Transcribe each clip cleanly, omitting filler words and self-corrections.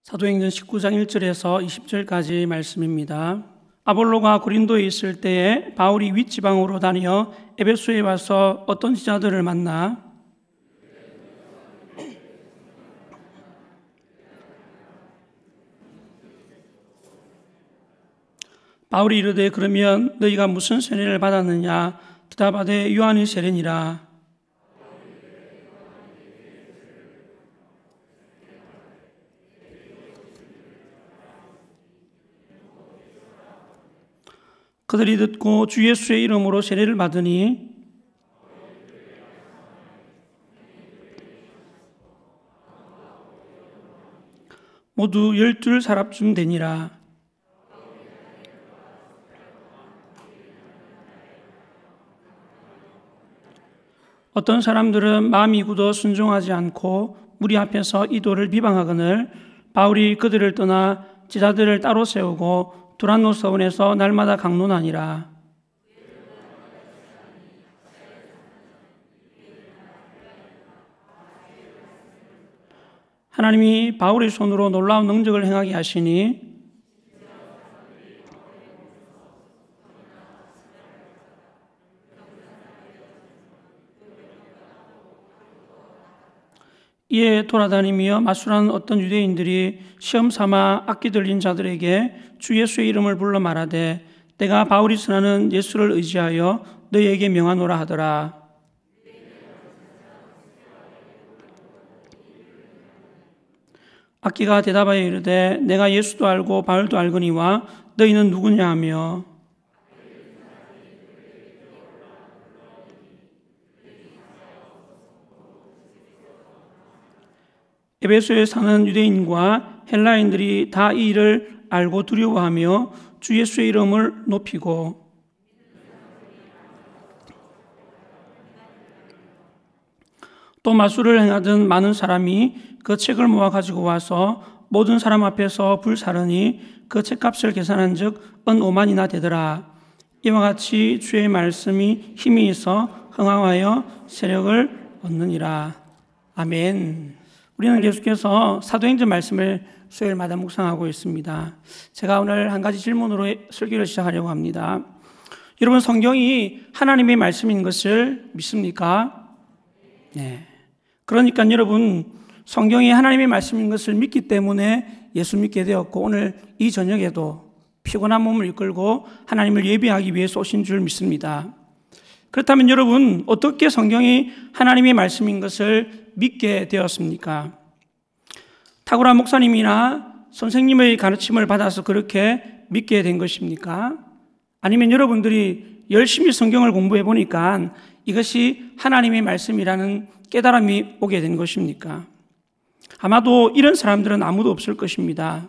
사도행전 19장 1절에서 20절까지 말씀입니다. 아볼로가 고린도에 있을 때에 바울이 윗지방으로 다녀 에베소에 와서 어떤 지자들을 만나 바울이 이르되 그러면 너희가 무슨 세례를 받았느냐? 대답하되 요한의 세례니라. 그들이 듣고 주 예수의 이름으로 세례를 받으니 모두 12사람쯤 되니라. 어떤 사람들은 마음이 굳어 순종하지 않고 무리 앞에서 이도를 비방하거늘 바울이 그들을 떠나 제자들을 따로 세우고 두란노 서원에서 날마다 강론하니라. 하나님이 바울의 손으로 놀라운 능력을 행하게 하시니 이에 돌아다니며 마술하는 어떤 유대인들이 시험 삼아 악기 들린 자들에게 주 예수의 이름을 불러 말하되 내가 바울이 전하는 예수를 의지하여 너희에게 명하노라 하더라. 악기가 대답하여 이르되 내가 예수도 알고 바울도 알거니와 너희는 누구냐 하며 에베소에 사는 유대인과 헬라인들이 다 이 일을 알고 두려워하며 주 예수의 이름을 높이고 또 마술을 행하던 많은 사람이 그 책을 모아 가지고 와서 모든 사람 앞에서 불사르니 그 책값을 계산한 즉 은 5만이나 되더라. 이와 같이 주의 말씀이 힘이 있어 흥황하여 세력을 얻느니라. 아멘. 우리는 계속해서 사도행전 말씀을 수요일마다 묵상하고 있습니다. 제가 오늘 한 가지 질문으로 설교를 시작하려고 합니다. 여러분, 성경이 하나님의 말씀인 것을 믿습니까? 네. 그러니까 여러분, 성경이 하나님의 말씀인 것을 믿기 때문에 예수 믿게 되었고 오늘 이 저녁에도 피곤한 몸을 이끌고 하나님을 예배하기 위해서 오신 줄 믿습니다. 그렇다면 여러분, 어떻게 성경이 하나님의 말씀인 것을 믿게 되었습니까? 탁월한 목사님이나 선생님의 가르침을 받아서 그렇게 믿게 된 것입니까? 아니면 여러분들이 열심히 성경을 공부해 보니까 이것이 하나님의 말씀이라는 깨달음이 오게 된 것입니까? 아마도 이런 사람들은 아무도 없을 것입니다.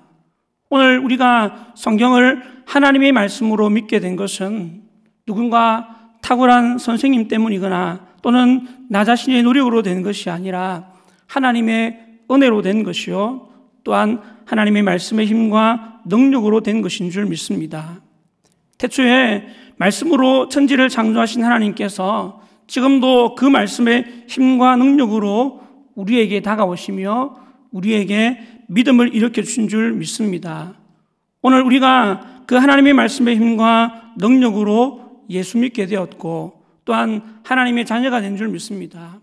오늘 우리가 성경을 하나님의 말씀으로 믿게 된 것은 누군가 탁월한 선생님 때문이거나 또는 나 자신의 노력으로 된 것이 아니라 하나님의 은혜로 된 것이요 또한 하나님의 말씀의 힘과 능력으로 된 것인 줄 믿습니다. 태초에 말씀으로 천지를 창조하신 하나님께서 지금도 그 말씀의 힘과 능력으로 우리에게 다가오시며 우리에게 믿음을 일으켜 주신 줄 믿습니다. 오늘 우리가 그 하나님의 말씀의 힘과 능력으로 예수 믿게 되었고 또한 하나님의 자녀가 된 줄 믿습니다.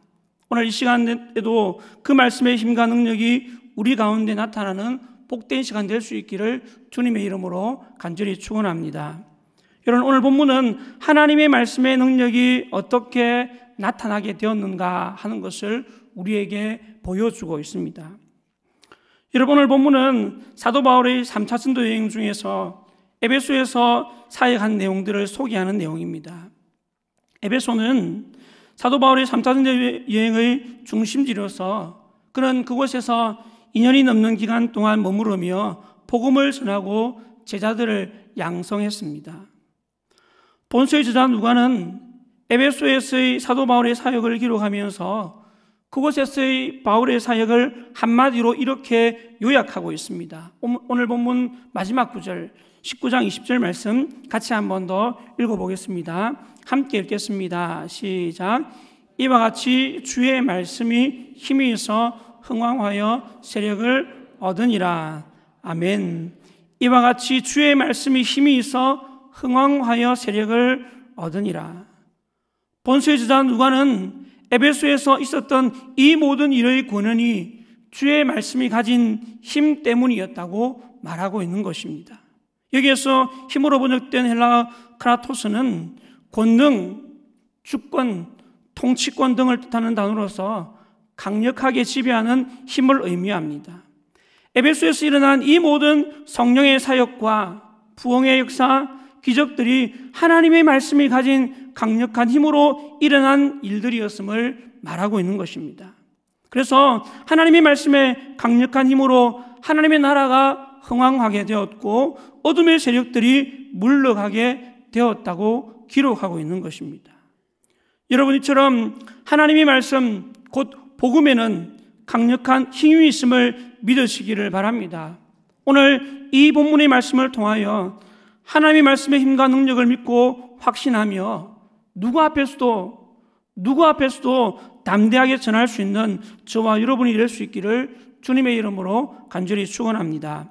오늘 이 시간에도 그 말씀의 힘과 능력이 우리 가운데 나타나는 복된 시간 될 수 있기를 주님의 이름으로 간절히 축원합니다. 여러분, 오늘 본문은 하나님의 말씀의 능력이 어떻게 나타나게 되었는가 하는 것을 우리에게 보여주고 있습니다. 여러분, 오늘 본문은 사도 바울의 3차 전도 여행 중에서 에베소에서 사역한 내용들을 소개하는 내용입니다. 에베소는 사도 바울의 3차 전도 여행의 중심지로서 그는 그곳에서 2년이 넘는 기간 동안 머무르며 복음을 전하고 제자들을 양성했습니다. 본서의 저자 누가는 에베소에서의 사도 바울의 사역을 기록하면서 그곳에서의 바울의 사역을 한마디로 이렇게 요약하고 있습니다. 오늘 본문 마지막 구절 19장 20절 말씀 같이 한 번 더 읽어보겠습니다. 함께 읽겠습니다. 시작. 이와 같이 주의 말씀이 힘이 있어 흥왕하여 세력을 얻으니라. 아멘. 이와 같이 주의 말씀이 힘이 있어 흥왕하여 세력을 얻으니라. 본서의 저자 누가는 에베소에서 있었던 이 모든 일의 권한이 주의 말씀이 가진 힘 때문이었다고 말하고 있는 것입니다. 여기에서 힘으로 번역된 헬라어 크라토스는 권능, 주권, 통치권 등을 뜻하는 단어로서 강력하게 지배하는 힘을 의미합니다. 에베소에서 일어난 이 모든 성령의 사역과 부흥의 역사, 기적들이 하나님의 말씀이 가진 강력한 힘으로 일어난 일들이었음을 말하고 있는 것입니다. 그래서 하나님의 말씀의 강력한 힘으로 하나님의 나라가 흥왕하게 되었고 어둠의 세력들이 물러가게 되었다고 기록하고 있는 것입니다. 여러분, 이처럼 하나님의 말씀, 곧 복음에는 강력한 힘이 있음을 믿으시기를 바랍니다. 오늘 이 본문의 말씀을 통하여 하나님의 말씀의 힘과 능력을 믿고 확신하며 누구 앞에서도 담대하게 전할 수 있는 저와 여러분이 될 수 있기를 주님의 이름으로 간절히 축원합니다.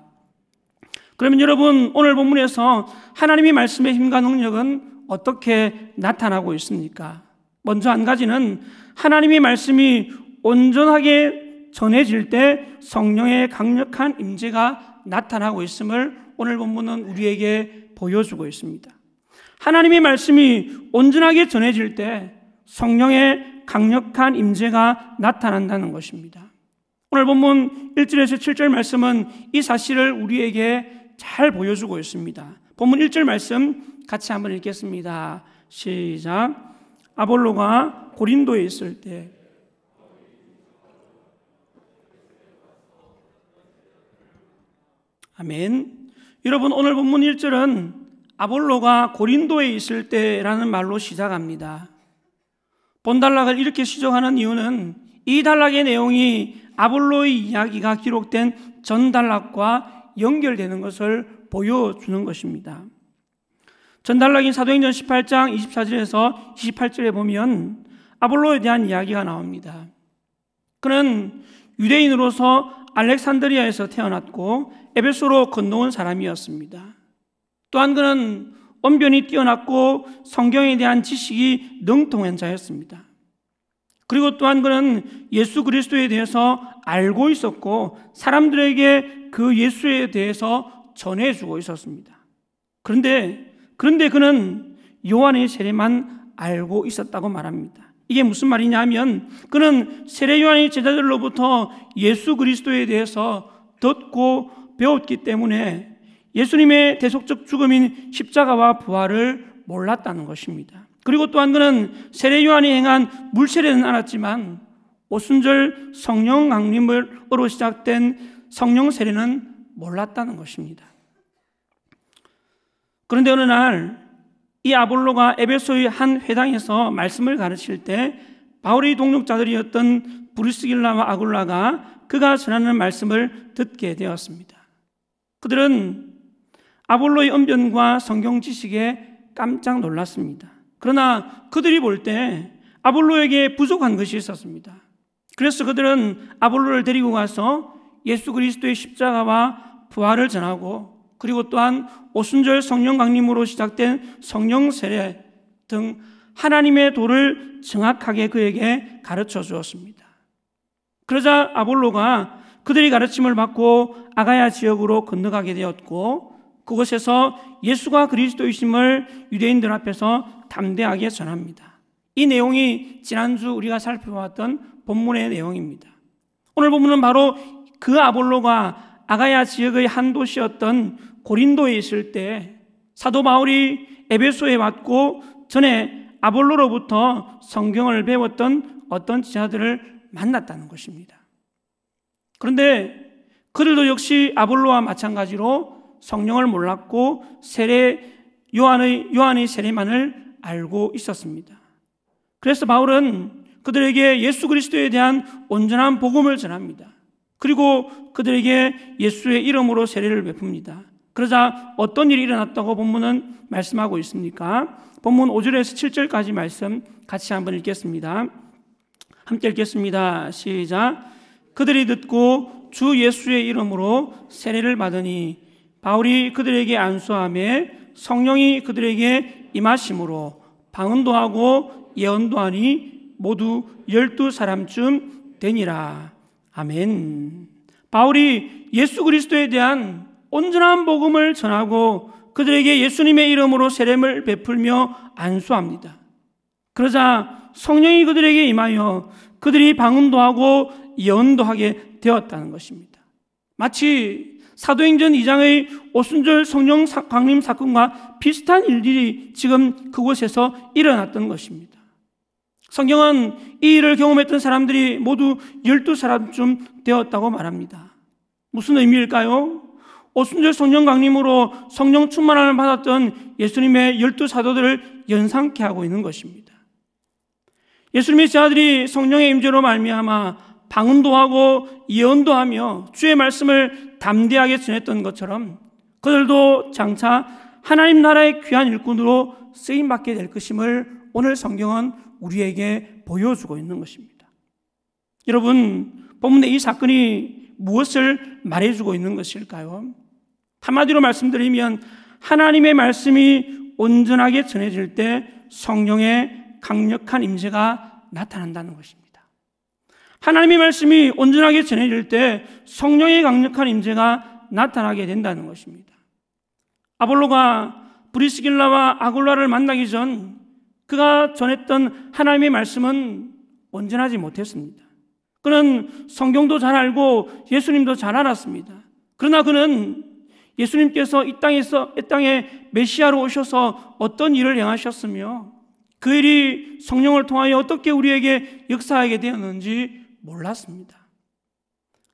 그러면 여러분, 오늘 본문에서 하나님의 말씀의 힘과 능력은 어떻게 나타나고 있습니까? 먼저 한 가지는 하나님의 말씀이 온전하게 전해질 때 성령의 강력한 임재가 나타나고 있음을 오늘 본문은 우리에게 보여주고 있습니다. 하나님의 말씀이 온전하게 전해질 때 성령의 강력한 임재가 나타난다는 것입니다. 오늘 본문 1절에서 7절 말씀은 이 사실을 우리에게 잘 보여주고 있습니다. 본문 1절 말씀 같이 한번 읽겠습니다. 시작. 아볼로가 고린도에 있을 때 아멘. 여러분, 오늘 본문 1절은 아볼로가 고린도에 있을 때라는 말로 시작합니다. 본단락을 이렇게 시작하는 이유는 이 단락의 내용이 아볼로의 이야기가 기록된 전단락과 연결되는 것을 보여주는 것입니다. 전단락인 사도행전 18장 24절에서 28절에 보면 아볼로에 대한 이야기가 나옵니다. 그는 유대인으로서 알렉산드리아에서 태어났고 에베소로 건너온 사람이었습니다. 또한 그는 언변이 뛰어났고 성경에 대한 지식이 능통한 자였습니다. 그리고 또한 그는 예수 그리스도에 대해서 알고 있었고 사람들에게 그 예수에 대해서 전해주고 있었습니다. 그런데 그는 요한의 세례만 알고 있었다고 말합니다. 이게 무슨 말이냐 하면 그는 세례 요한의 제자들로부터 예수 그리스도에 대해서 듣고 배웠기 때문에 예수님의 대속적 죽음인 십자가와 부활을 몰랐다는 것입니다. 그리고 또한 그는 세례 요한이 행한 물세례는 알았지만 오순절 성령 강림으로 시작된 성령 세례는 몰랐다는 것입니다. 그런데 어느 날 이 아볼로가 에베소의 한 회당에서 말씀을 가르칠 때 바울의 동역자들이었던 브리스길라와 아굴라가 그가 전하는 말씀을 듣게 되었습니다. 그들은 아볼로의 언변과 성경 지식에 깜짝 놀랐습니다. 그러나 그들이 볼 때 아볼로에게 부족한 것이 있었습니다. 그래서 그들은 아볼로를 데리고 가서 예수 그리스도의 십자가와 부활을 전하고 그리고 또한 오순절 성령 강림으로 시작된 성령 세례 등 하나님의 도를 정확하게 그에게 가르쳐 주었습니다. 그러자 아볼로가 그들의 가르침을 받고 아가야 지역으로 건너가게 되었고 그곳에서 예수가 그리스도이심을 유대인들 앞에서 담대하게 전합니다. 이 내용이 지난주 우리가 살펴봤던 본문의 내용입니다. 오늘 본문은 바로 그 아볼로가 아가야 지역의 한 도시였던 고린도에 있을 때 사도 바울이 에베소에 왔고 전에 아볼로로부터 성경을 배웠던 어떤 지자들을 만났다는 것입니다. 그런데 그들도 역시 아볼로와 마찬가지로 성령을 몰랐고 요한의 세례만을 알고 있었습니다. 그래서 바울은 그들에게 예수 그리스도에 대한 온전한 복음을 전합니다. 그리고 그들에게 예수의 이름으로 세례를 베풉니다. 그러자 어떤 일이 일어났다고 본문은 말씀하고 있습니까? 본문 5절에서 7절까지 말씀 같이 한번 읽겠습니다. 함께 읽겠습니다. 시작. 그들이 듣고 주 예수의 이름으로 세례를 받으니 바울이 그들에게 안수하며 성령이 그들에게 임하심으로 방언도 하고 예언도 하니 모두 12사람쯤 되니라. 아멘. 바울이 예수 그리스도에 대한 온전한 복음을 전하고 그들에게 예수님의 이름으로 세례를 베풀며 안수합니다. 그러자 성령이 그들에게 임하여 그들이 방언도 하고 예언도 하게 되었다는 것입니다. 마치 사도행전 2장의 오순절 성령 강림 사건과 비슷한 일들이 지금 그곳에서 일어났던 것입니다. 성경은 이 일을 경험했던 사람들이 모두 12사람쯤 되었다고 말합니다. 무슨 의미일까요? 오순절 성령 강림으로 성령 충만함을 받았던 예수님의 12사도들을 연상케 하고 있는 것입니다. 예수님의 제자들이 성령의 임재로 말미암아 방언도 하고 예언도 하며 주의 말씀을 담대하게 전했던 것처럼 그들도 장차 하나님 나라의 귀한 일꾼으로 쓰임받게 될 것임을 오늘 성경은 우리에게 보여주고 있는 것입니다. 여러분, 본문의 이 사건이 무엇을 말해주고 있는 것일까요? 한마디로 말씀드리면 하나님의 말씀이 온전하게 전해질 때 성령의 강력한 임재가 나타난다는 것입니다. 하나님의 말씀이 온전하게 전해질 때 성령의 강력한 임재가 나타나게 된다는 것입니다. 아볼로가 브리스길라와 아굴라를 만나기 전 그가 전했던 하나님의 말씀은 온전하지 못했습니다. 그는 성경도 잘 알고 예수님도 잘 알았습니다. 그러나 그는 예수님께서 이 땅에 메시아로 오셔서 어떤 일을 행하셨으며 그 일이 성령을 통하여 어떻게 우리에게 역사하게 되었는지 몰랐습니다.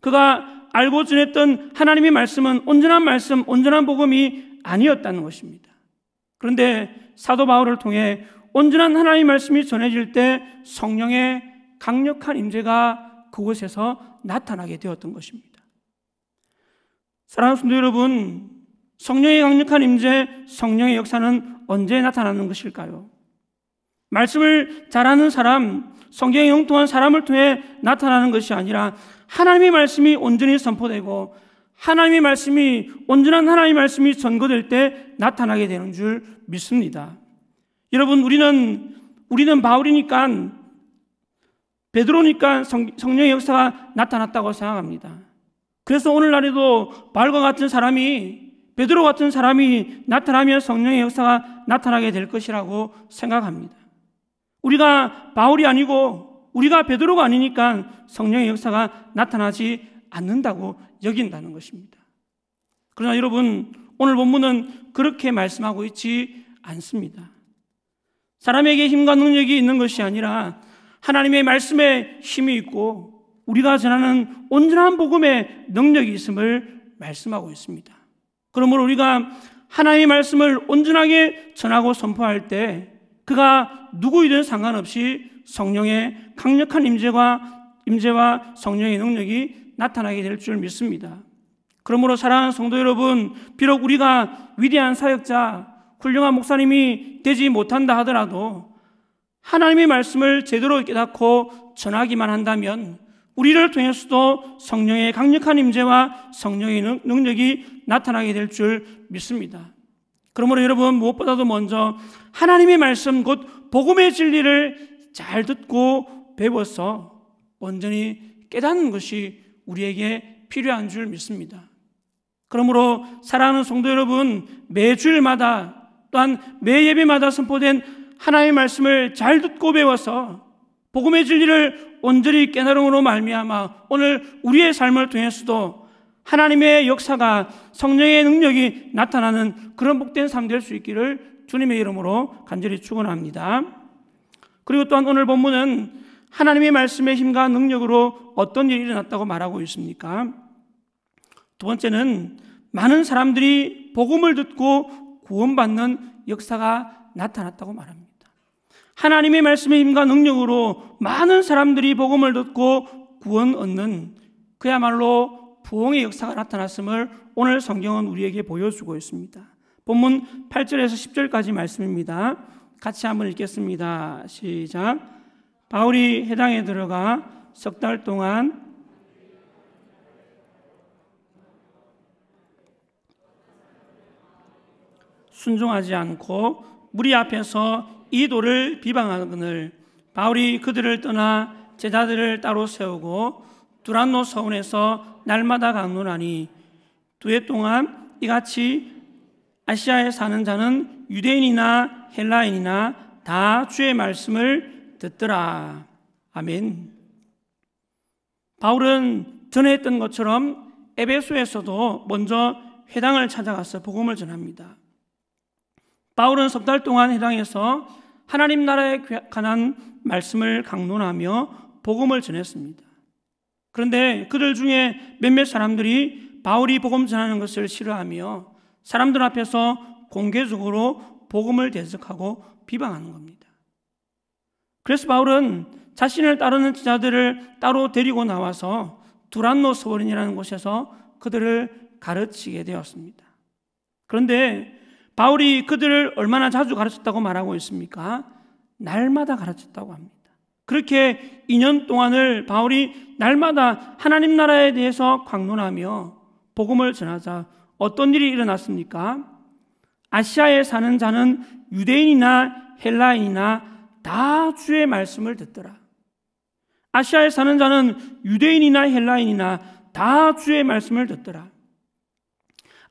그가 알고 전했던 하나님의 말씀은 온전한 말씀, 온전한 복음이 아니었다는 것입니다. 그런데 사도 바울을 통해 온전한 하나님의 말씀이 전해질 때 성령의 강력한 임재가 그곳에서 나타나게 되었던 것입니다. 사랑하는 성도 여러분, 성령의 강력한 임재, 성령의 역사는 언제 나타나는 것일까요? 말씀을 잘하는 사람, 성경에 영통한 사람을 통해 나타나는 것이 아니라 하나님의 말씀이 온전히 선포되고 하나님의 말씀이, 온전한 하나님의 말씀이 전거될 때 나타나게 되는 줄 믿습니다. 여러분, 우리는 바울이니까, 베드로니까 성령의 역사가 나타났다고 생각합니다. 그래서 오늘날에도 바울과 같은 사람이, 베드로 같은 사람이 나타나면 성령의 역사가 나타나게 될 것이라고 생각합니다. 우리가 바울이 아니고 우리가 베드로가 아니니까 성령의 역사가 나타나지 않는다고 여긴다는 것입니다. 그러나 여러분, 오늘 본문은 그렇게 말씀하고 있지 않습니다. 사람에게 힘과 능력이 있는 것이 아니라 하나님의 말씀에 힘이 있고 우리가 전하는 온전한 복음의 능력이 있음을 말씀하고 있습니다. 그러므로 우리가 하나님의 말씀을 온전하게 전하고 선포할 때 그가 누구이든 상관없이 성령의 강력한 임재와 성령의 능력이 나타나게 될 줄 믿습니다. 그러므로 사랑하는 성도 여러분, 비록 우리가 위대한 사역자, 훌륭한 목사님이 되지 못한다 하더라도 하나님의 말씀을 제대로 깨닫고 전하기만 한다면 우리를 통해서도 성령의 강력한 임재와 성령의 능력이 나타나게 될 줄 믿습니다. 그러므로 여러분, 무엇보다도 먼저 하나님의 말씀, 곧 복음의 진리를 잘 듣고 배워서 온전히 깨닫는 것이 우리에게 필요한 줄 믿습니다. 그러므로 사랑하는 성도 여러분, 매 주일마다 또한 매 예배마다 선포된 하나님의 말씀을 잘 듣고 배워서 복음의 진리를 온전히 깨달음으로 말미암아 오늘 우리의 삶을 통해서도 하나님의 역사가, 성령의 능력이 나타나는 그런 복된 삶 될 수 있기를 주님의 이름으로 간절히 축원합니다. 그리고 또한 오늘 본문은 하나님의 말씀의 힘과 능력으로 어떤 일이 일어났다고 말하고 있습니까? 두 번째는 많은 사람들이 복음을 듣고 구원받는 역사가 나타났다고 말합니다. 하나님의 말씀의 힘과 능력으로 많은 사람들이 복음을 듣고 구원 얻는 그야말로 부흥의 역사가 나타났음을 오늘 성경은 우리에게 보여주고 있습니다. 본문 8절에서 10절까지 말씀입니다. 같이 한번 읽겠습니다. 시작. 바울이 회당에 들어가 석 달 동안 순종하지 않고 무리 앞에서 이 도를 비방하거늘 바울이 그들을 떠나 제자들을 따로 세우고 두란노 서원에서 날마다 강론하니 2해 동안 이같이 아시아에 사는 자는 유대인이나 헬라인이나 다 주의 말씀을 듣더라. 아멘. 바울은 전에 했던 것처럼 에베소에서도 먼저 회당을 찾아가서 복음을 전합니다. 바울은 석 달 동안 회당에서 하나님 나라에 관한 말씀을 강론하며 복음을 전했습니다. 그런데 그들 중에 몇몇 사람들이 바울이 복음 전하는 것을 싫어하며 사람들 앞에서 공개적으로 복음을 대적하고 비방하는 겁니다. 그래서 바울은 자신을 따르는 제자들을 따로 데리고 나와서 두란노 서원이라는 곳에서 그들을 가르치게 되었습니다. 그런데 바울이 그들을 얼마나 자주 가르쳤다고 말하고 있습니까? 날마다 가르쳤다고 합니다. 그렇게 2년 동안을 바울이 날마다 하나님 나라에 대해서 강론하며 복음을 전하자 어떤 일이 일어났습니까? 아시아에 사는 자는 유대인이나 헬라인이나 다 주의 말씀을 듣더라. 아시아에 사는 자는 유대인이나 헬라인이나 다 주의 말씀을 듣더라.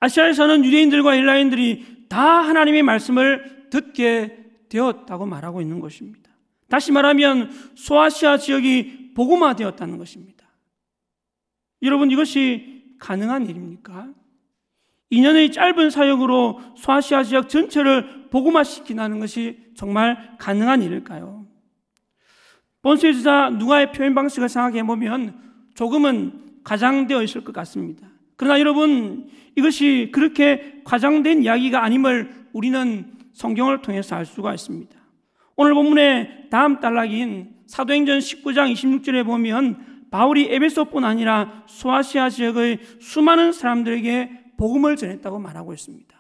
아시아에 사는 유대인들과 헬라인들이 다 하나님의 말씀을 듣게 되었다고 말하고 있는 것입니다. 다시 말하면 소아시아 지역이 복음화되었다는 것입니다. 여러분, 이것이 가능한 일입니까? 2년의 짧은 사역으로 소아시아 지역 전체를 복음화시키는 것이 정말 가능한 일일까요? 본서의 저자 누가의 표현 방식을 생각해 보면 조금은 과장되어 있을 것 같습니다. 그러나 여러분, 이것이 그렇게 과장된 이야기가 아님을 우리는 성경을 통해서 알 수가 있습니다. 오늘 본문의 다음 단락인 사도행전 19장 26절에 보면 바울이 에베소뿐 아니라 소아시아 지역의 수많은 사람들에게 복음을 전했다고 말하고 있습니다.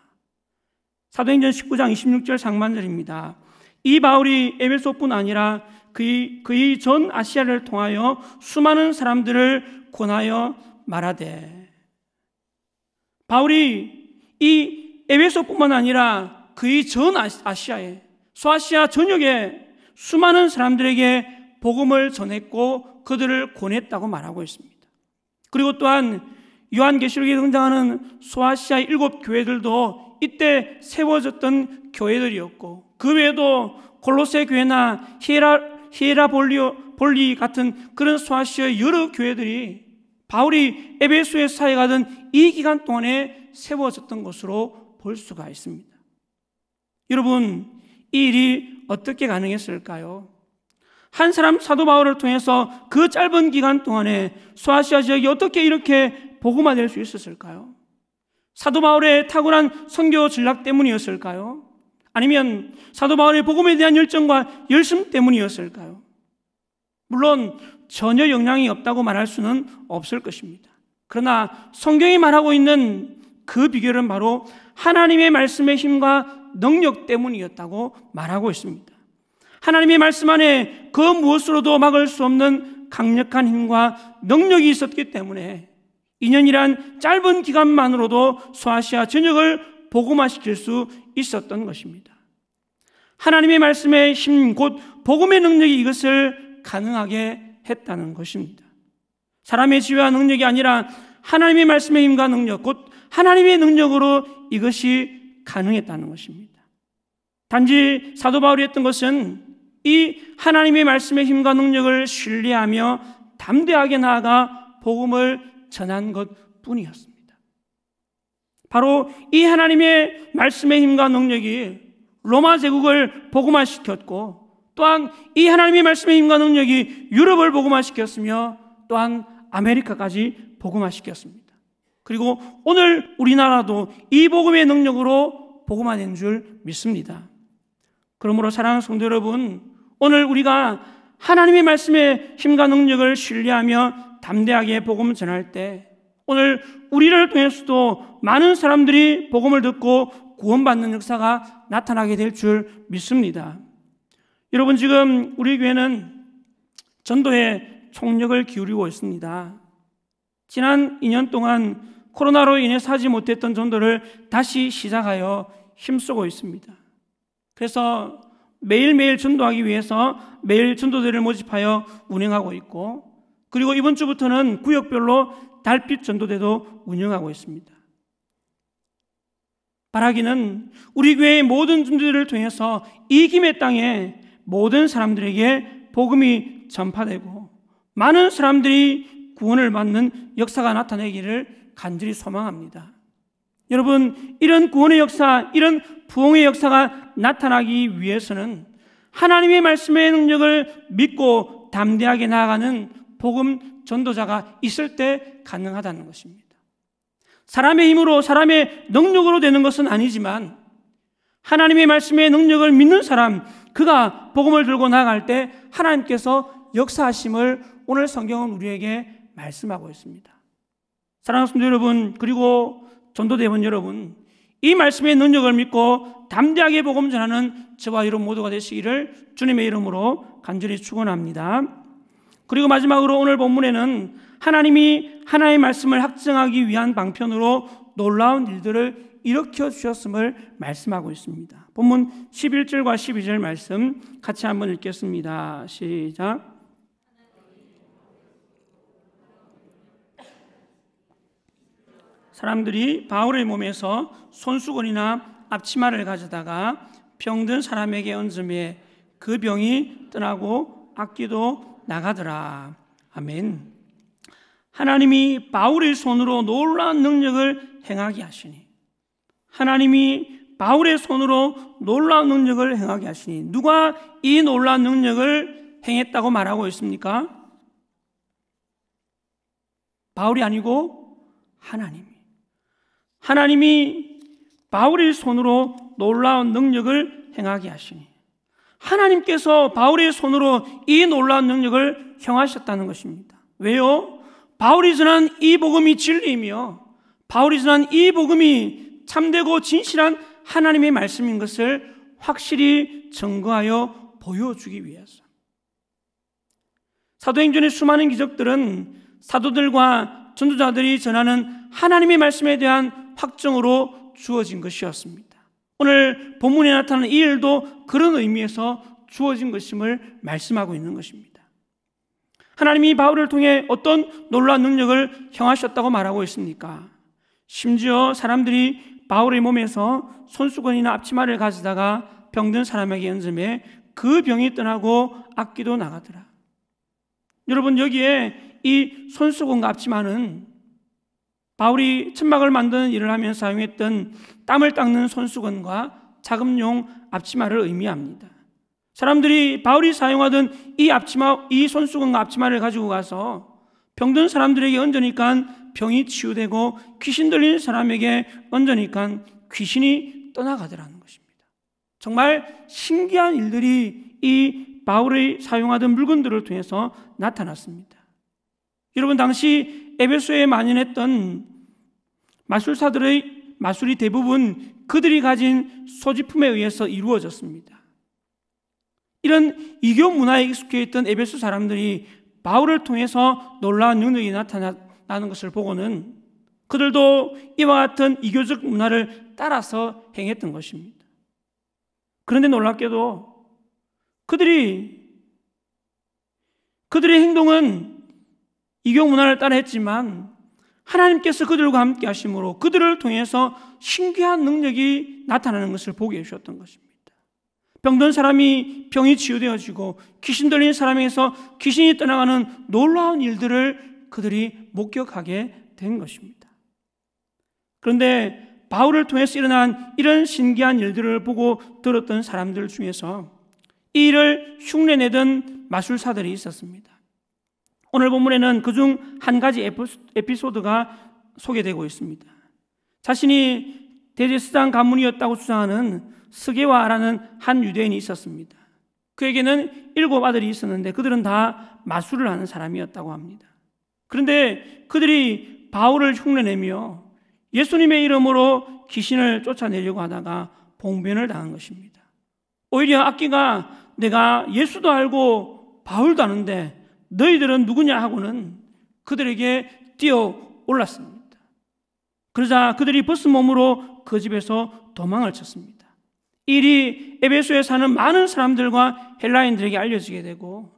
사도행전 19장 26절 상반절입니다. 이 바울이 에베소뿐 아니라 그의 전 아시아를 통하여 수많은 사람들을 권하여 말하되, 바울이 이 에베소뿐만 아니라 그의 전 아시아에, 소아시아 전역에 수많은 사람들에게 복음을 전했고 그들을 권했다고 말하고 있습니다. 그리고 또한 요한계시록에 등장하는 소아시아의 7교회들도 이때 세워졌던 교회들이었고, 그 외에도 골로새 교회나 히에라볼리 같은 그런 소아시아의 여러 교회들이 바울이 에베소에서 사역하던 이 기간 동안에 세워졌던 것으로 볼 수가 있습니다. 여러분, 이 일이 어떻게 가능했을까요? 한 사람 사도 바울을 통해서 그 짧은 기간 동안에 소아시아 지역이 어떻게 이렇게 복음화될 수 있었을까요? 사도 바울의 탁월한 선교 전략 때문이었을까요? 아니면 사도 바울의 복음에 대한 열정과 열심 때문이었을까요? 물론 전혀 영향이 없다고 말할 수는 없을 것입니다. 그러나 성경이 말하고 있는 그 비결은 바로 하나님의 말씀의 힘과 능력 때문이었다고 말하고 있습니다. 하나님의 말씀 안에 그 무엇으로도 막을 수 없는 강력한 힘과 능력이 있었기 때문에 2년이란 짧은 기간만으로도 소아시아 전역을 복음화시킬 수 있었던 것입니다. 하나님의 말씀의 힘, 곧 복음의 능력이 이것을 가능하게 했다는 것입니다. 사람의 지혜와 능력이 아니라 하나님의 말씀의 힘과 능력, 곧 하나님의 능력으로 이것이 가능했다는 것입니다. 단지 사도 바울이 했던 것은 이 하나님의 말씀의 힘과 능력을 신뢰하며 담대하게 나아가 복음을 전한 것뿐이었습니다. 바로 이 하나님의 말씀의 힘과 능력이 로마 제국을 복음화시켰고, 또한 이 하나님의 말씀의 힘과 능력이 유럽을 복음화시켰으며 또한 아메리카까지 복음화시켰습니다. 그리고 오늘 우리나라도 이 복음의 능력으로 복음화된 줄 믿습니다. 그러므로 사랑하는 성도 여러분, 오늘 우리가 하나님의 말씀의 힘과 능력을 신뢰하며 담대하게 복음을 전할 때 오늘 우리를 통해서도 많은 사람들이 복음을 듣고 구원받는 역사가 나타나게 될 줄 믿습니다. 여러분, 지금 우리 교회는 전도에 총력을 기울이고 있습니다. 지난 2년 동안 코로나로 인해 하지 못했던 전도를 다시 시작하여 힘쓰고 있습니다. 그래서 매일매일 전도하기 위해서 매일 전도대를 모집하여 운영하고 있고, 그리고 이번 주부터는 구역별로 달빛 전도대도 운영하고 있습니다. 바라기는 우리 교회의 모든 전도대를 통해서 이 김해 땅에 모든 사람들에게 복음이 전파되고 많은 사람들이 구원을 받는 역사가 나타나기를 간절히 소망합니다. 여러분, 이런 구원의 역사, 이런 부흥의 역사가 나타나기 위해서는 하나님의 말씀의 능력을 믿고 담대하게 나아가는 복음 전도자가 있을 때 가능하다는 것입니다. 사람의 힘으로, 사람의 능력으로 되는 것은 아니지만 하나님의 말씀의 능력을 믿는 사람, 그가 복음을 들고 나아갈 때 하나님께서 역사하심을 오늘 성경은 우리에게 말씀하고 있습니다. 사랑하는 성도 여러분, 그리고 전도대원 여러분, 이 말씀의 능력을 믿고 담대하게 복음 전하는 저와 여러분 모두가 되시기를 주님의 이름으로 간절히 축원합니다. 그리고 마지막으로 오늘 본문에는 하나님이 하나의 말씀을 확증하기 위한 방편으로 놀라운 일들을 일으켜 주셨음을 말씀하고 있습니다. 본문 11절과 12절 말씀 같이 한번 읽겠습니다. 시작. 사람들이 바울의 몸에서 손수건이나 앞치마를 가져다가 병든 사람에게 얹음에 그 병이 떠나고 악기도 나가더라. 아멘. 하나님이 바울의 손으로 놀라운 능력을 행하게 하시니, 하나님이 바울의 손으로 놀라운 능력을 행하게 하시니, 누가 이 놀라운 능력을 행했다고 말하고 있습니까? 바울이 아니고 하나님이 바울의 손으로 놀라운 능력을 행하게 하시니, 하나님께서 바울의 손으로 이 놀라운 능력을 행하셨다는 것입니다. 왜요? 바울이 전한 이 복음이 진리이며 바울이 전한 이 복음이 참되고 진실한 하나님의 말씀인 것을 확실히 증거하여 보여주기 위해서. 사도행전의 수많은 기적들은 사도들과 전도자들이 전하는 하나님의 말씀에 대한 확증으로 주어진 것이었습니다. 오늘 본문에 나타나는 이 일도 그런 의미에서 주어진 것임을 말씀하고 있는 것입니다. 하나님이 바울을 통해 어떤 놀라운 능력을 행하셨다고 말하고 있습니까? 심지어 사람들이 바울의 몸에서 손수건이나 앞치마를 가져다가 병든 사람에게 얹음에 그 병이 떠나고 악기도 나가더라. 여러분, 여기에 이 손수건과 앞치마는 바울이 천막을 만드는 일을 하면서 사용했던 땀을 닦는 손수건과 자금용 앞치마를 의미합니다. 사람들이 바울이 사용하던 이 손수건과 앞치마를 가지고 가서 병든 사람들에게 얹으니까 병이 치유되고 귀신 들린 사람에게 얹으니까 귀신이 떠나가더라는 것입니다. 정말 신기한 일들이 이 바울이 사용하던 물건들을 통해서 나타났습니다. 여러분, 당시 에베소에 만연했던 마술사들의 마술이 대부분 그들이 가진 소지품에 의해서 이루어졌습니다. 이런 이교 문화에 익숙해 있던 에베소 사람들이 바울을 통해서 놀라운 능력이 나타나는 것을 보고는 그들도 이와 같은 이교적 문화를 따라서 행했던 것입니다. 그런데 놀랍게도 그들의 행동은 이교 문화를 따라 했지만 하나님께서 그들과 함께 하심으로 그들을 통해서 신기한 능력이 나타나는 것을 보게 해주셨던 것입니다. 병든 사람이 병이 치유되어지고 귀신 들린 사람에게서 귀신이 떠나가는 놀라운 일들을 그들이 목격하게 된 것입니다. 그런데 바울을 통해서 일어난 이런 신기한 일들을 보고 들었던 사람들 중에서 이 일을 흉내내던 마술사들이 있었습니다. 오늘 본문에는 그중 한 가지 에피소드가 소개되고 있습니다. 자신이 대제사장 가문이었다고 주장하는 스게와라는 한 유대인이 있었습니다. 그에게는 7 아들이 있었는데 그들은 다 마술을 하는 사람이었다고 합니다. 그런데 그들이 바울을 흉내내며 예수님의 이름으로 귀신을 쫓아내려고 하다가 봉변을 당한 것입니다. 오히려 악기가 내가 예수도 알고 바울도 아는데 너희들은 누구냐 하고는 그들에게 뛰어 올랐습니다. 그러자 그들이 벗은 몸으로 그 집에서 도망을 쳤습니다. 일이 에베소에 사는 많은 사람들과 헬라인들에게 알려지게 되고,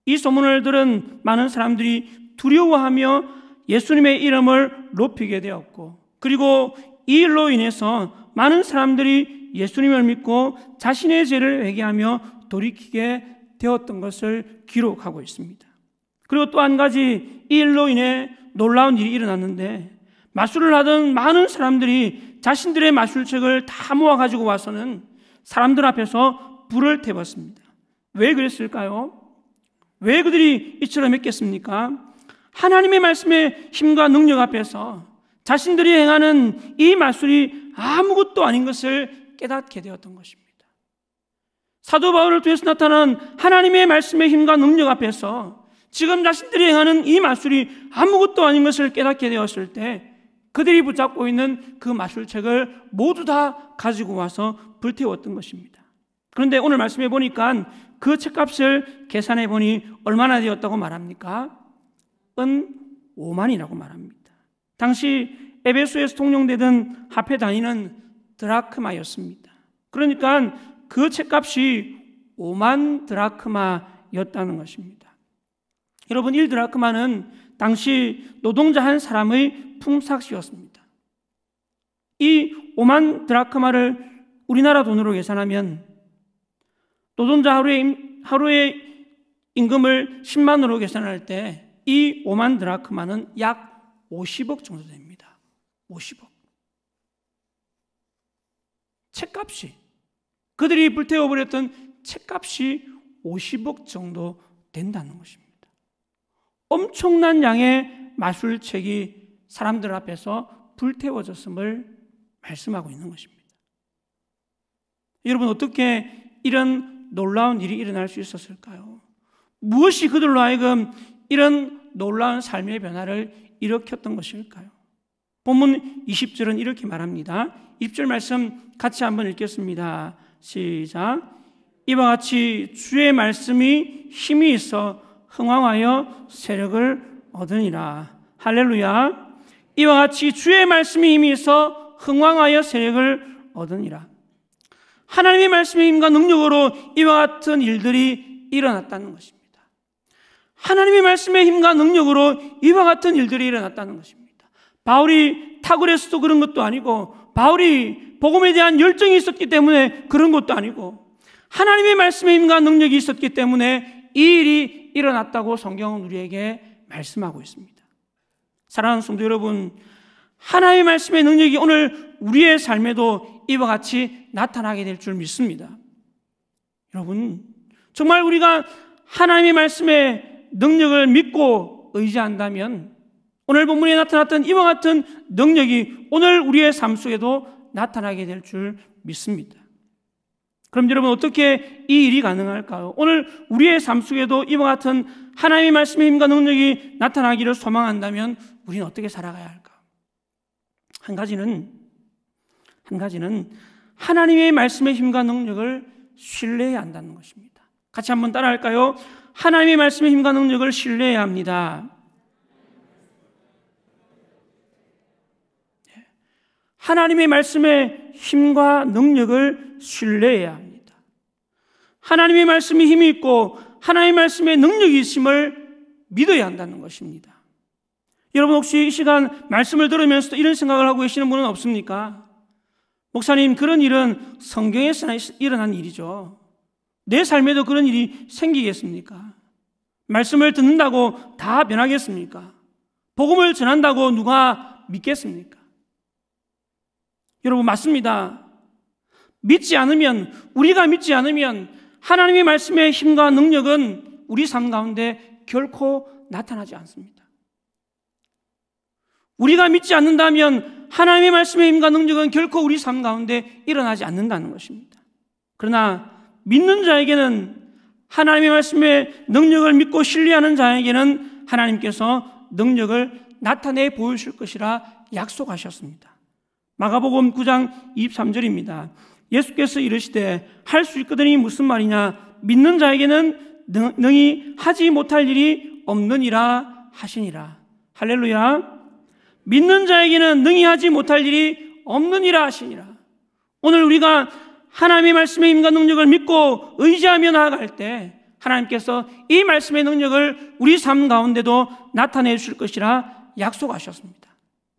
이 소문을 들은 많은 사람들이 두려워하며 예수님의 이름을 높이게 되었고, 그리고 이 일로 인해서 많은 사람들이 예수님을 믿고 자신의 죄를 회개하며 돌이키게 되었던 것을 기록하고 있습니다. 그리고 또 한 가지, 이 일로 인해 놀라운 일이 일어났는데, 마술을 하던 많은 사람들이 자신들의 마술책을 다 모아가지고 와서는 사람들 앞에서 불을 태웠습니다. 왜 그랬을까요? 왜 그들이 이처럼 했겠습니까? 하나님의 말씀의 힘과 능력 앞에서 자신들이 행하는 이 마술이 아무것도 아닌 것을 깨닫게 되었던 것입니다. 사도 바울을 통해서 나타난 하나님의 말씀의 힘과 능력 앞에서 지금 자신들이 행하는 이 마술이 아무것도 아닌 것을 깨닫게 되었을 때, 그들이 붙잡고 있는 그 마술책을 모두 다 가지고 와서 불태웠던 것입니다. 그런데 오늘 말씀해 보니까 그 책값을 계산해 보니 얼마나 되었다고 말합니까? 은 5만이라고 말합니다. 당시 에베소에서 통용되던 화폐 단위는 드라크마였습니다. 그러니까 그 책값이 5만 드라크마였다는 것입니다. 여러분, 1드라크마는 당시 노동자 한 사람의 품삯이었습니다. 이 5만 드라크마를 우리나라 돈으로 계산하면 노동자 하루의 임금을 10만으로 계산할 때 이 5만 드라크마는 약 50억 정도 됩니다. 50억. 책값이, 그들이 불태워버렸던 책값이 50억 정도 된다는 것입니다. 엄청난 양의 마술책이 사람들 앞에서 불태워졌음을 말씀하고 있는 것입니다. 여러분, 어떻게 이런 놀라운 일이 일어날 수 있었을까요? 무엇이 그들로 하여금 이런 놀라운 삶의 변화를 일으켰던 것일까요? 본문 20절은 이렇게 말합니다. 20절 말씀 같이 한번 읽겠습니다. 시작. 이와 같이 주의 말씀이 힘이 있어 흥왕하여 세력을 얻으니라. 할렐루야. 이와 같이 주의 말씀이 힘이 있어 흥왕하여 세력을 얻으니라. 하나님의 말씀의 힘과 능력으로 이와 같은 일들이 일어났다는 것입니다. 하나님의 말씀의 힘과 능력으로 이와 같은 일들이 일어났다는 것입니다. 바울이 탁월해서도 그런 것도 아니고, 바울이 복음에 대한 열정이 있었기 때문에 그런 것도 아니고, 하나님의 말씀의 힘과 능력이 있었기 때문에 이 일이 일어났다고 성경은 우리에게 말씀하고 있습니다. 사랑하는 성도 여러분, 하나님의 말씀의 능력이 오늘 우리의 삶에도 이와 같이 나타나게 될 줄 믿습니다. 여러분, 정말 우리가 하나님의 말씀의 능력을 믿고 의지한다면 오늘 본문에 나타났던 이와 같은 능력이 오늘 우리의 삶 속에도 나타나게 될 줄 믿습니다. 그럼 여러분, 어떻게 이 일이 가능할까요? 오늘 우리의 삶 속에도 이와 같은 하나님의 말씀의 힘과 능력이 나타나기를 소망한다면 우리는 어떻게 살아가야 할까? 한 가지는 하나님의 말씀의 힘과 능력을 신뢰해야 한다는 것입니다. 같이 한번 따라할까요? 하나님의 말씀의 힘과 능력을 신뢰해야 합니다. 하나님의 말씀의 힘과 능력을 신뢰해야 합니다. 하나님의 말씀이 힘이 있고 하나님의 말씀의 능력이 있음을 믿어야 한다는 것입니다. 여러분, 혹시 이 시간 말씀을 들으면서도 이런 생각을 하고 계시는 분은 없습니까? 목사님, 그런 일은 성경에서 일어난 일이죠. 내 삶에도 그런 일이 생기겠습니까? 말씀을 듣는다고 다 변하겠습니까? 복음을 전한다고 누가 믿겠습니까? 여러분, 맞습니다. 우리가 믿지 않으면 하나님의 말씀의 힘과 능력은 우리 삶 가운데 결코 나타나지 않습니다. 우리가 믿지 않는다면 하나님의 말씀의 힘과 능력은 결코 우리 삶 가운데 일어나지 않는다는 것입니다. 그러나 믿는 자에게는, 하나님의 말씀의 능력을 믿고 신뢰하는 자에게는 하나님께서 능력을 나타내 보이실 것이라 약속하셨습니다. 마가복음 9장 23절입니다. 예수께서 이르시되 할 수 있거든이 무슨 말이냐? 믿는 자에게는 능히 하지 못할 일이 없느니라 하시니라. 할렐루야. 믿는 자에게는 능히 하지 못할 일이 없느니라 하시니라. 오늘 우리가 하나님의 말씀의 힘과 능력을 믿고 의지하며 나아갈 때 하나님께서 이 말씀의 능력을 우리 삶 가운데도 나타내 주실 것이라 약속하셨습니다.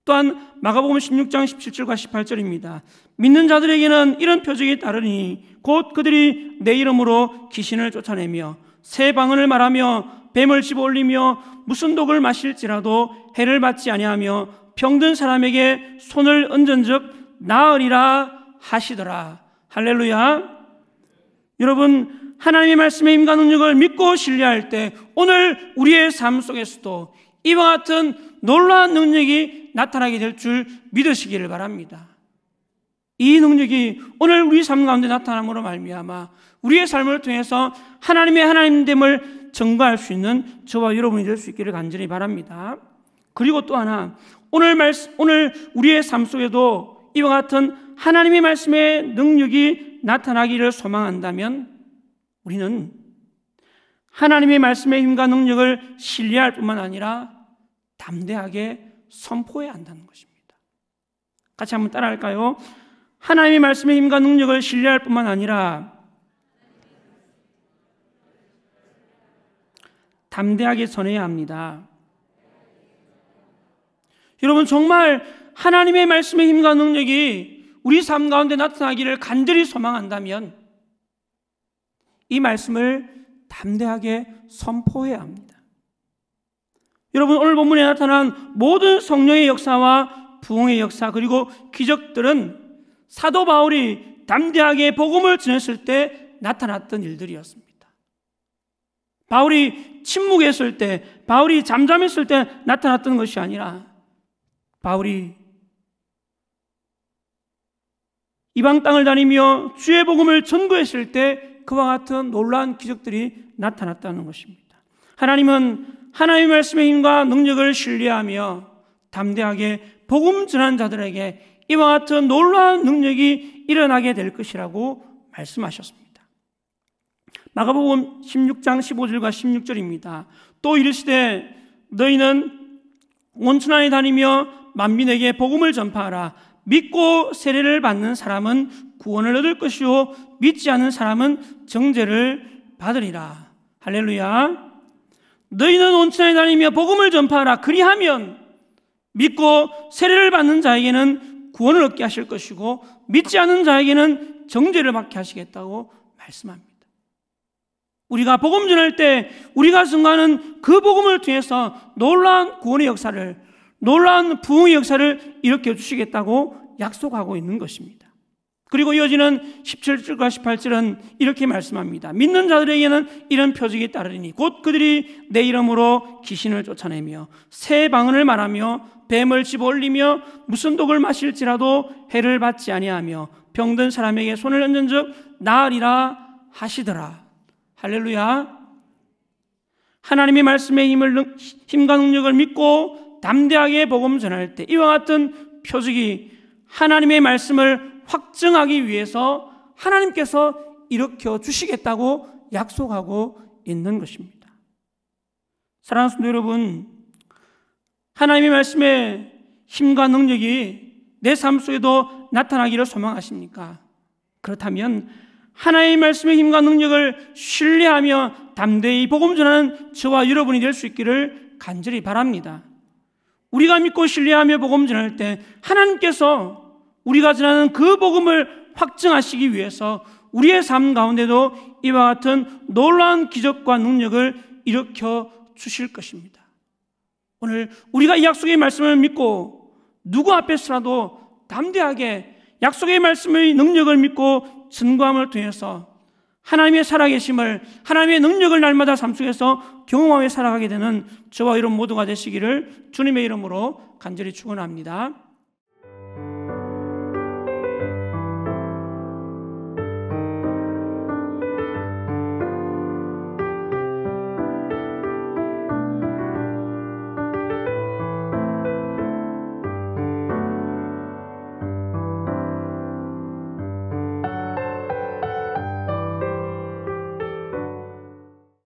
또한 마가복음 16장 17절과 18절입니다. 믿는 자들에게는 이런 표적이 따르니 곧 그들이 내 이름으로 귀신을 쫓아내며 새 방언을 말하며 뱀을 집어올리며 무슨 독을 마실지라도 해를 받지 아니하며 병든 사람에게 손을 얹은즉 나으리라 하시더라. 할렐루야. 여러분, 하나님의 말씀의 힘과 능력을 믿고 신뢰할 때 오늘 우리의 삶 속에서도 이와 같은 놀라운 능력이 나타나게 될 줄 믿으시기를 바랍니다. 이 능력이 오늘 우리 삶 가운데 나타남으로 말미암아 우리의 삶을 통해서 하나님의 하나님됨을 증거할 수 있는 저와 여러분이 될 수 있기를 간절히 바랍니다. 그리고 또 하나, 오늘 우리의 삶 속에도 이와 같은 하나님의 말씀의 능력이 나타나기를 소망한다면 우리는 하나님의 말씀의 힘과 능력을 신뢰할 뿐만 아니라 담대하게 선포해야 한다는 것입니다. 같이 한번 따라할까요? 하나님의 말씀의 힘과 능력을 신뢰할 뿐만 아니라 담대하게 전해야 합니다. 여러분, 정말 하나님의 말씀의 힘과 능력이 우리 삶 가운데 나타나기를 간절히 소망한다면 이 말씀을 담대하게 선포해야 합니다. 여러분, 오늘 본문에 나타난 모든 성령의 역사와 부흥의 역사 그리고 기적들은 사도 바울이 담대하게 복음을 전했을 때 나타났던 일들이었습니다. 바울이 침묵했을 때, 바울이 잠잠했을 때 나타났던 것이 아니라 바울이 이방 땅을 다니며 주의 복음을 전도했을 때 그와 같은 놀라운 기적들이 나타났다는 것입니다. 하나님은 하나님의 말씀의 힘과 능력을 신뢰하며 담대하게 복음 전하는 자들에게 이와 같은 놀라운 능력이 일어나게 될 것이라고 말씀하셨습니다. 마가복음 16장 15절과 16절입니다. 또 이르시되 너희는 온천하에 다니며 만민에게 복음을 전파하라. 믿고 세례를 받는 사람은 구원을 얻을 것이요 믿지 않는 사람은 정죄를 받으리라. 할렐루야. 너희는 온천하에 다니며 복음을 전파하라. 그리하면 믿고 세례를 받는 자에게는 구원을 얻게 하실 것이고 믿지 않는 자에게는 정죄를 받게 하시겠다고 말씀합니다. 우리가 복음 전할 때 우리가 증거하는 그 복음을 통해서 놀라운 구원의 역사를, 놀라운 부흥의 역사를 일으켜 주시겠다고 약속하고 있는 것입니다. 그리고 이어지는 17절과 18절은 이렇게 말씀합니다. 믿는 자들에게는 이런 표적이 따르리니 곧 그들이 내 이름으로 귀신을 쫓아내며 새 방언을 말하며 뱀을 집어올리며 무슨 독을 마실지라도 해를 받지 아니하며 병든 사람에게 손을 얹은즉 나으리라 하시더라. 할렐루야. 하나님의 말씀의 힘과 능력을 믿고 담대하게 복음 전할 때 이와 같은 표적이 하나님의 말씀을 확증하기 위해서 하나님께서 일으켜 주시겠다고 약속하고 있는 것입니다. 사랑하는 성도 여러분, 하나님의 말씀의 힘과 능력이 내 삶 속에도 나타나기를 소망하십니까? 그렇다면 하나님의 말씀의 힘과 능력을 신뢰하며 담대히 복음 전하는 저와 여러분이 될 수 있기를 간절히 바랍니다. 우리가 믿고 신뢰하며 복음 전할 때 하나님께서 우리가 전하는 그 복음을 확증하시기 위해서 우리의 삶 가운데도 이와 같은 놀라운 기적과 능력을 일으켜 주실 것입니다. 오늘 우리가 이 약속의 말씀을 믿고 누구 앞에서라도 담대하게 약속의 말씀의 능력을 믿고 증거함을 통해서 하나님의 살아계심을, 하나님의 능력을 날마다 삶 속에서 경험하며 살아가게 되는 저와 여러분 모두가 되시기를 주님의 이름으로 간절히 축원합니다.